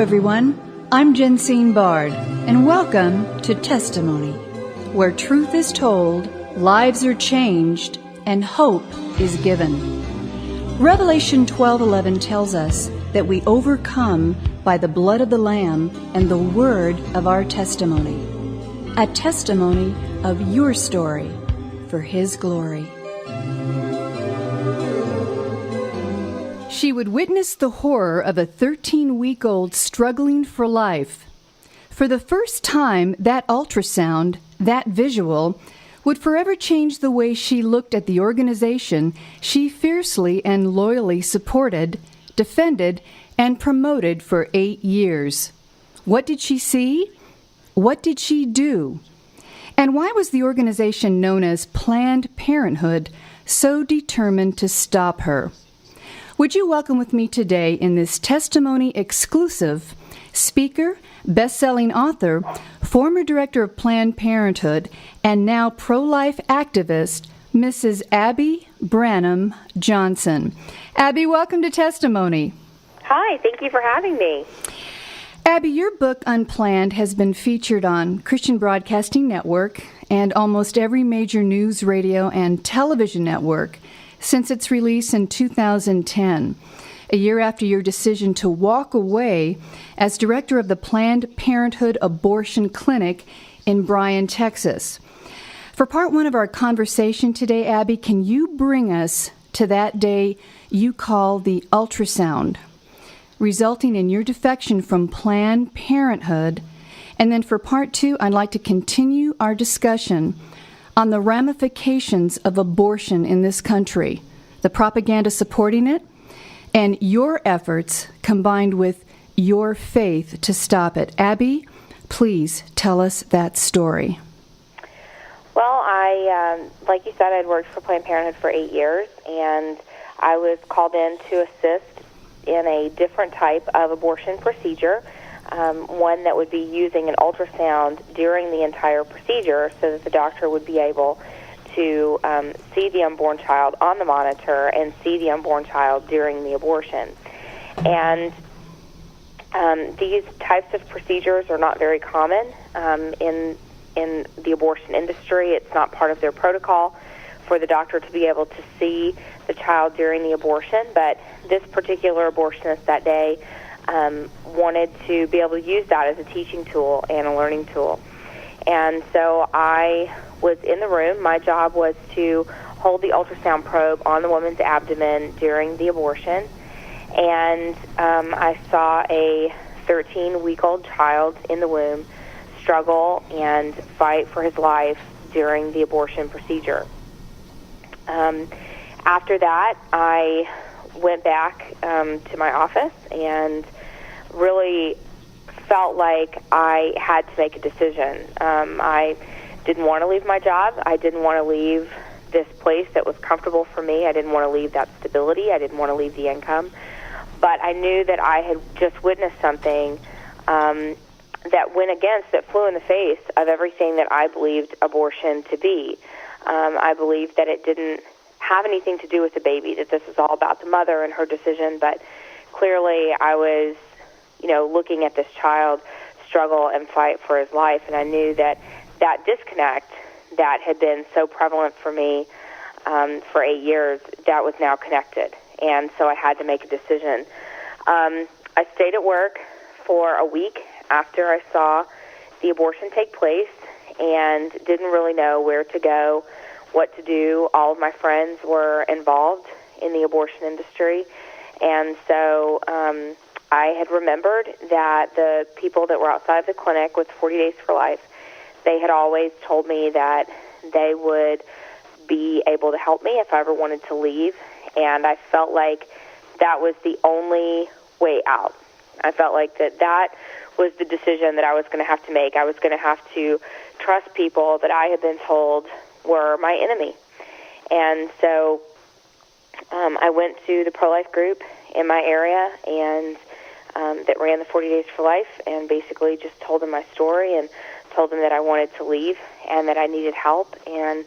everyone. I'm Jensine Bard, and welcome to Testimony, where truth is told, lives are changed, and hope is given. Revelation 12:11 tells us that we overcome by the blood of the Lamb and the word of our testimony. A testimony of your story for His glory. She would witness the horror of a 13-week-old struggling for life. For the first time, that ultrasound, that visual, would forever change the way she looked at the organization she fiercely and loyally supported, defended, and promoted for 8 years. What did she see? What did she do? And why was the organization known as Planned Parenthood so determined to stop her? Would you welcome with me today in this testimony exclusive speaker, best-selling author, former director of Planned Parenthood, and now pro-life activist, Mrs. Abby Branham Johnson. Abby, welcome to Testimony. Hi, thank you for having me. Abby, your book, Unplanned, has been featured on Christian Broadcasting Network and almost every major news, radio, and television network since its release in 2010, a year after your decision to walk away as director of the Planned Parenthood Abortion Clinic in Bryan, Texas. For part one of our conversation today, Abby, can you bring us to that day you call the ultrasound, resulting in your defection from Planned Parenthood? And then for part two, I'd like to continue our discussion on the ramifications of abortion in this country, the propaganda supporting it, and your efforts combined with your faith to stop it. Abby, please tell us that story. Well, like you said, I'd worked for Planned Parenthood for 8 years, and I was called in to assist in a different type of abortion procedure, one that would be using an ultrasound during the entire procedure so that the doctor would be able to see the unborn child on the monitor and see the unborn child during the abortion. And these types of procedures are not very common in the abortion industry. It's not part of their protocol for the doctor to be able to see the child during the abortion, but this particular abortionist that day wanted to be able to use that as a teaching tool and a learning tool. And so I was in the room. My job was to hold the ultrasound probe on the woman's abdomen during the abortion, and I saw a 13-week-old child in the womb struggle and fight for his life during the abortion procedure. After that, I went back to my office and really felt like I had to make a decision. I didn't want to leave my job. I didn't want to leave this place that was comfortable for me. I didn't want to leave that stability. I didn't want to leave the income. But I knew that I had just witnessed something that went against, that flew in the face of everything that I believed abortion to be. I believed that it didn't have anything to do with the baby, that this was all about the mother and her decision, but clearly I was, looking at this child struggle and fight for his life, and I knew that that disconnect that had been so prevalent for me for 8 years, that was now connected, and so I had to make a decision. I stayed at work for a week after I saw the abortion take place and didn't really know where to go, what to do. All of my friends were involved in the abortion industry, and so I had remembered that the people that were outside the clinic with 40 Days for Life, they had always told me that they would be able to help me if I ever wanted to leave, and I felt like that was the only way out. I felt like that was the decision that I was going to have to make. I was going to have to trust people that I had been told were my enemy. And so I went to the pro-life group in my area and that ran the 40 Days for Life, and basically just told them my story and told them that I wanted to leave and that I needed help. And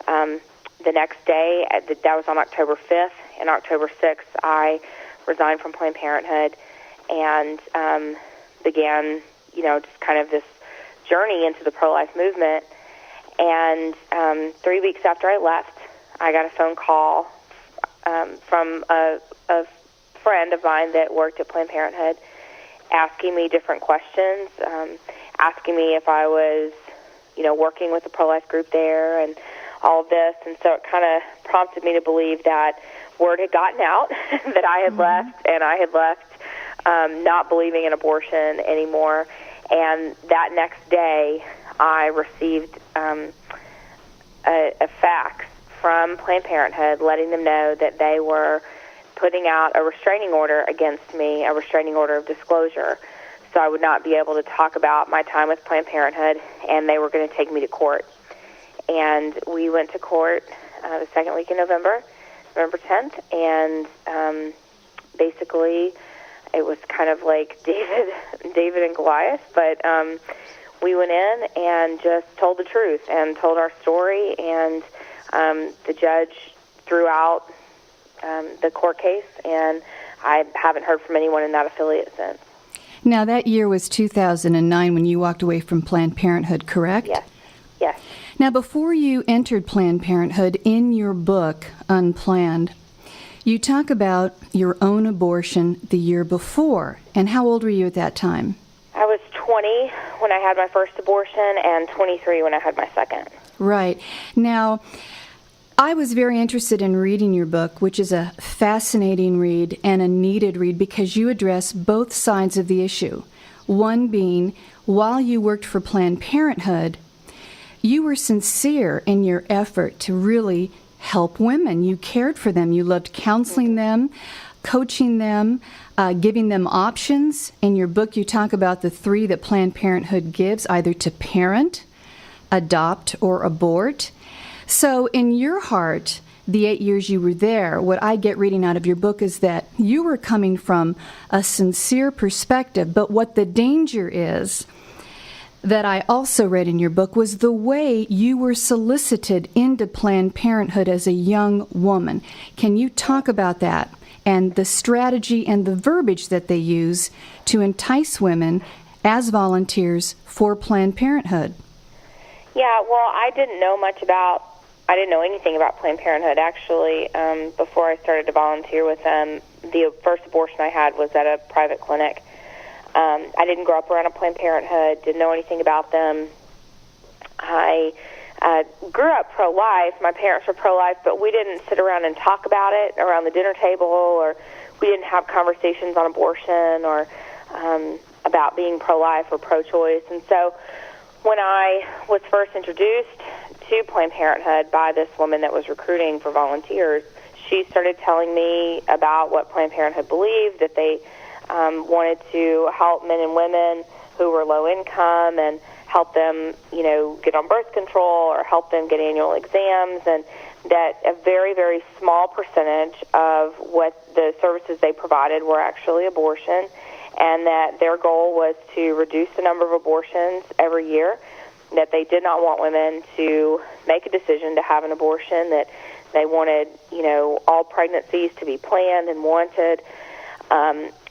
the next day, that was on October 5th, and October 6th, I resigned from Planned Parenthood and began, just kind of this journey into the pro-life movement. And 3 weeks after I left, I got a phone call from a friend of mine that worked at Planned Parenthood, asking me different questions, asking me if I was, working with the pro-life group there and all of this. And so it kind of prompted me to believe that word had gotten out that I had left, and I had left not believing in abortion anymore. And that next day, I received a fax from Planned Parenthood letting them know that they were putting out a restraining order against me, a restraining order of disclosure. So I would not be able to talk about my time with Planned Parenthood, and they were going to take me to court. And we went to court the second week in November 10th, and basically it was kind of like David and Goliath, but we went in and just told the truth and told our story, and the judge threw out the court case, and I haven't heard from anyone in that affiliate since. Now, that year was 2009 when you walked away from Planned Parenthood, correct? Yes. Now, before you entered Planned Parenthood, in your book, Unplanned, you talk about your own abortion the year before. And how old were you at that time? I was 20 when I had my first abortion and 23 when I had my second. Right. Now, I was very interested in reading your book, which is a fascinating read and a needed read because you address both sides of the issue. One being, while you worked for Planned Parenthood, you were sincere in your effort to really help women. You cared for them. You loved counseling them, coaching them, giving them options. In your book, you talk about the three that Planned Parenthood gives, either to parent, adopt, or abort. So in your heart, the 8 years you were there, what I get reading out of your book is that you were coming from a sincere perspective, but what the danger is that I also read in your book was the way you were solicited into Planned Parenthood as a young woman. Can you talk about that and the strategy and the verbiage that they use to entice women as volunteers for Planned Parenthood? Yeah, well, I didn't know anything about Planned Parenthood, actually, before I started to volunteer with them. The first abortion I had was at a private clinic. I didn't grow up around a Planned Parenthood, didn't know anything about them. I grew up pro-life. My parents were pro-life, but we didn't sit around and talk about it around the dinner table, or we didn't have conversations on abortion or about being pro-life or pro-choice. And so when I was first introduced to Planned Parenthood by this woman that was recruiting for volunteers, she started telling me about what Planned Parenthood believed, that they wanted to help men and women who were low income and help them, get on birth control or help them get annual exams, and that a very, very small percentage of what the services they provided were actually abortion, and that their goal was to reduce the number of abortions every year, that they did not want women to make a decision to have an abortion, that they wanted, all pregnancies to be planned and wanted.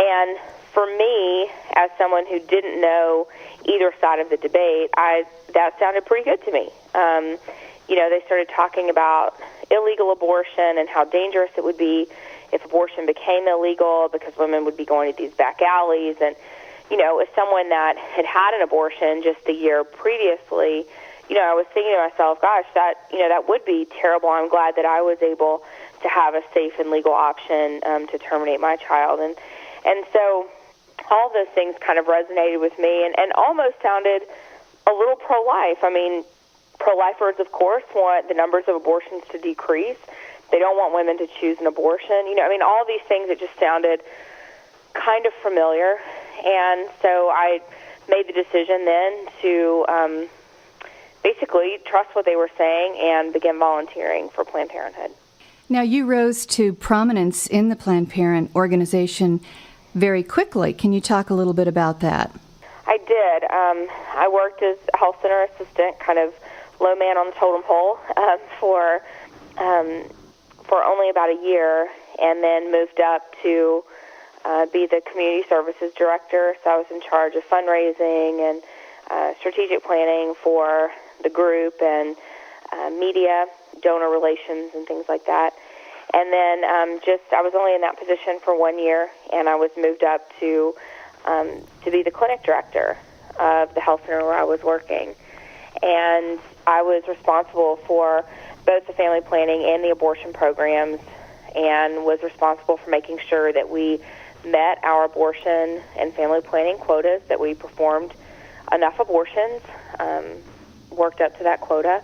And for me, as someone who didn't know either side of the debate, that sounded pretty good to me. They started talking about illegal abortion and how dangerous it would be if abortion became illegal because women would be going to these back alleys. And, as someone that had had an abortion just the year previously, I was thinking to myself, gosh, that would be terrible. I'm glad that I was able to have a safe and legal option to terminate my child. And so all those things kind of resonated with me and almost sounded a little pro-life. I mean, pro-lifers, of course, want the numbers of abortions to decrease. They don't want women to choose an abortion. All these things that just sounded kind of familiar. And so I made the decision then to basically trust what they were saying and begin volunteering for Planned Parenthood. Now, you rose to prominence in the Planned Parenthood organization very quickly. Can you talk a little bit about that? I did. I worked as a health center assistant, kind of low man on the totem pole, for only about a year, and then moved up to be the community services director. So I was in charge of fundraising and strategic planning for the group and media, donor relations, and things like that. And then I was only in that position for 1 year, and I was moved up to be the clinic director of the health center where I was working. And I was responsible for both the family planning and the abortion programs, and was responsible for making sure that we met our abortion and family planning quotas, that we performed enough abortions, worked up to that quota,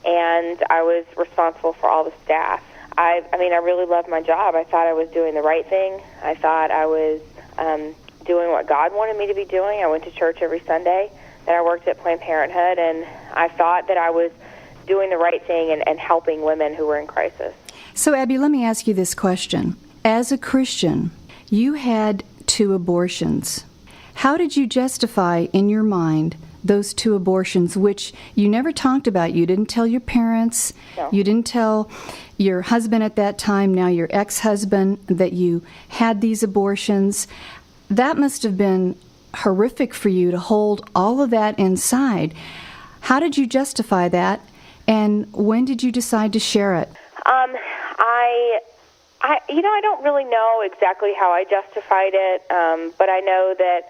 and I was responsible for all the staff. I really loved my job. I thought I was doing the right thing. I thought I was doing what God wanted me to be doing. I went to church every Sunday. Then I worked at Planned Parenthood, and I thought that I was doing the right thing and helping women who were in crisis. So, Abby, let me ask you this question. As a Christian, you had 2 abortions. How did you justify in your mind those 2 abortions, which you never talked about? You didn't tell your parents. No. You didn't tell your husband at that time, now your ex-husband, that you had these abortions. That must have been horrific for you to hold all of that inside. How did you justify that, and when did you decide to share it? I don't really know exactly how I justified it, but I know that,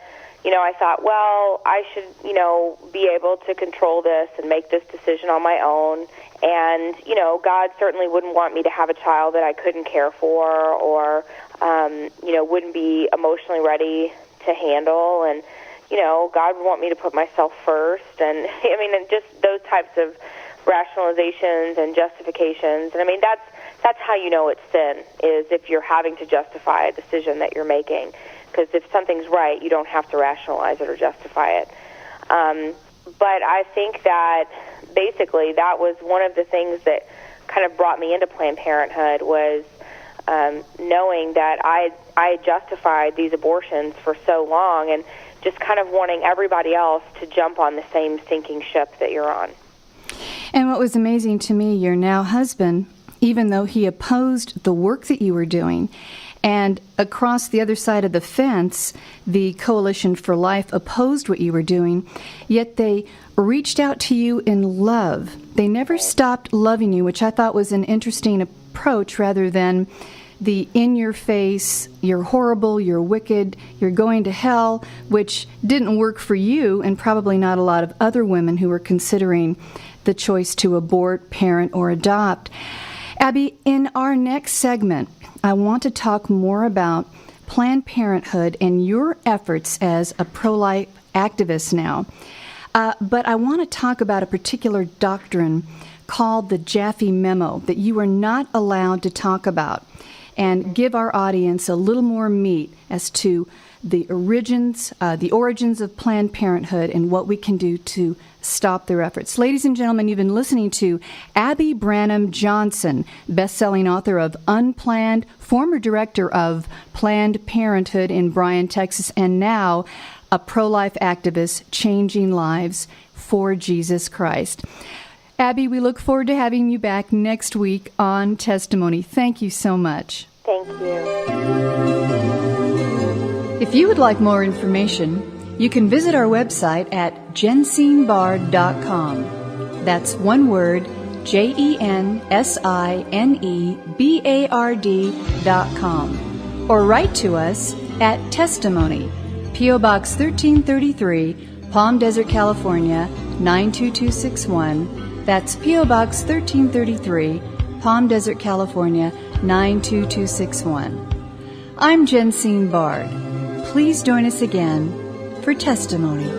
I thought, well, I should, be able to control this and make this decision on my own. And, God certainly wouldn't want me to have a child that I couldn't care for or, wouldn't be emotionally ready to handle. And, God would want me to put myself first. And, and just those types of rationalizations and justifications. And, that's how you know it's sin, is if you're having to justify a decision that you're making. Because if something's right, you don't have to rationalize it or justify it. But I think that basically that was one of the things that kind of brought me into Planned Parenthood, was knowing that I justified these abortions for so long, and just kind of wanting everybody else to jump on the same sinking ship that you're on. And what was amazing to me, your now husband, even though he opposed the work that you were doing, and across the other side of the fence, the Coalition for Life opposed what you were doing, yet they reached out to you in love. They never stopped loving you, which I thought was an interesting approach, rather than the in-your-face, you're horrible, you're wicked, you're going to hell, which didn't work for you, and probably not a lot of other women who were considering the choice to abort, parent, or adopt. Abby, in our next segment, I want to talk more about Planned Parenthood and your efforts as a pro-life activist now. But I want to talk about a particular doctrine called the Jaffe Memo that you are not allowed to talk about, and give our audience a little more meat as to the origins of Planned Parenthood and what we can do to stop their efforts. Ladies and gentlemen, you've been listening to Abby Branham Johnson, best-selling author of Unplanned, former director of Planned Parenthood in Bryan, Texas, and now a pro-life activist changing lives for Jesus Christ. Abby, we look forward to having you back next week on Testimony. Thank you so much. Thank you. If you would like more information, you can visit our website at jensinebard.com. That's one word, JENSINEBARD.com. Or write to us at Testimony, P.O. Box 1333, Palm Desert, California, 92261. That's P.O. Box 1333, Palm Desert, California, 92261. I'm Jensine Bard. Please join us again for Testimony.